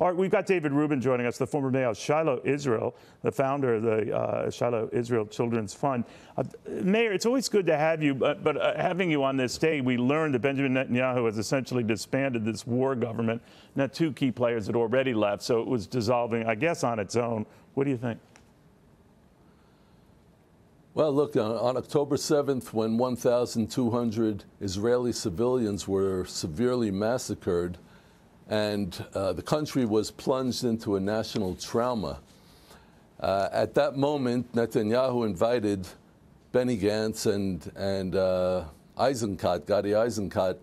All right, we've got David Rubin joining us, the former mayor of Shiloh, Israel, the founder of the Shiloh Israel Children's Fund. Mayor, it's always good to have you, but having you on this day, we learned that Benjamin Netanyahu has essentially disbanded this war government. Now, two key players had already left, so it was dissolving, I guess, on its own. What do you think? Well, look, on October 7th, when 1,200 Israeli civilians were severely massacred and the country was plunged into a national trauma, at that moment, Netanyahu invited Benny Gantz and Gadi Eisenkot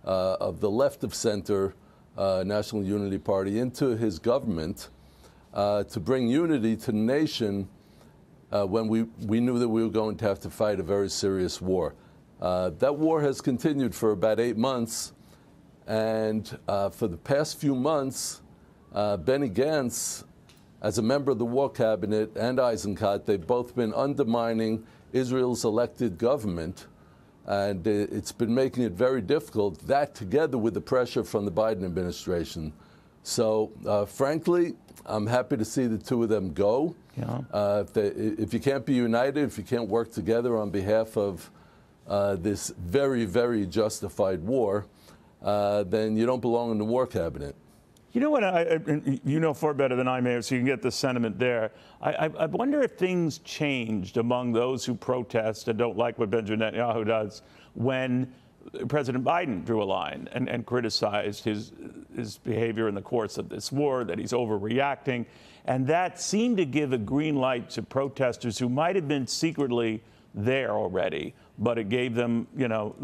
of the left of center National Unity Party into his government to bring unity to the nation when we knew that we were going to have to fight a very serious war. That war has continued for about 8 months, and for the past few months, Benny Gantz, as a member of the war cabinet, and Eisenkot, they've both been undermining Israel's elected government, and it's been making it very difficult, that together with the pressure from the Biden administration. So, frankly, I'm happy to see the two of them go. Yeah. If you can't be united, if you can't work together on behalf of this very, very justified war, then you don't belong in the war cabinet. You know what? You know far better than I, Mayor, so you can get the sentiment there. I wonder if things changed among those who protest and don't like what Benjamin Netanyahu does when President Biden drew a line and criticized his behavior in the course of this war, that he's overreacting. And that seemed to give a green light to protesters who might have been secretly there already, but it gave them, you know,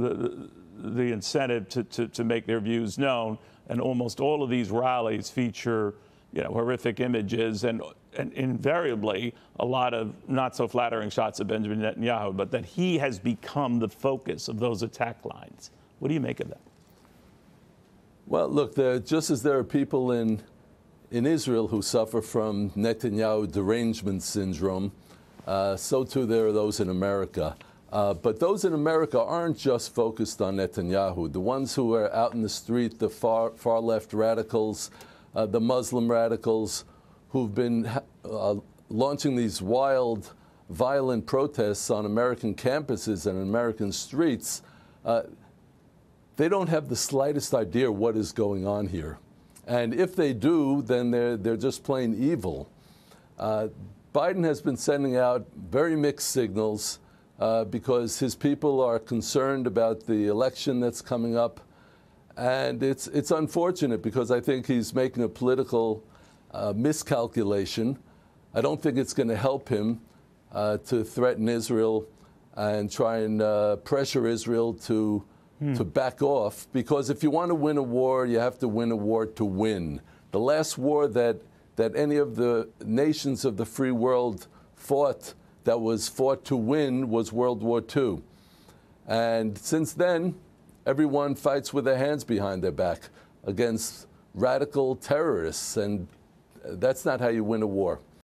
the incentive to make their views known. And almost all of these rallies feature, you know, horrific images and invariably a lot of not so flattering shots of Benjamin Netanyahu, but that he has become the focus of those attack lines. What do you make of that? Well, look, just as there are people in Israel who suffer from Netanyahu Derangement Syndrome, so too there are those in America. But those in America aren't just focused on Netanyahu. The ones who are out in the street, the far left radicals, the Muslim radicals, who've been launching these wild, violent protests on American campuses and American streets, they don't have the slightest idea what is going on here. And if they do, then they're just plain evil. Biden has been sending out very mixed signals because his people are concerned about the election that's coming up. And it's unfortunate because I think he's making a political miscalculation. I don't think it's going to help him to threaten Israel and try and pressure Israel to back off, because if you want to win a war, you have to win a war to win. The last war that any of the nations of the free world fought, that was fought to win, was World War II. And since then, everyone fights with their hands behind their back against radical terrorists, and that's not how you win a war.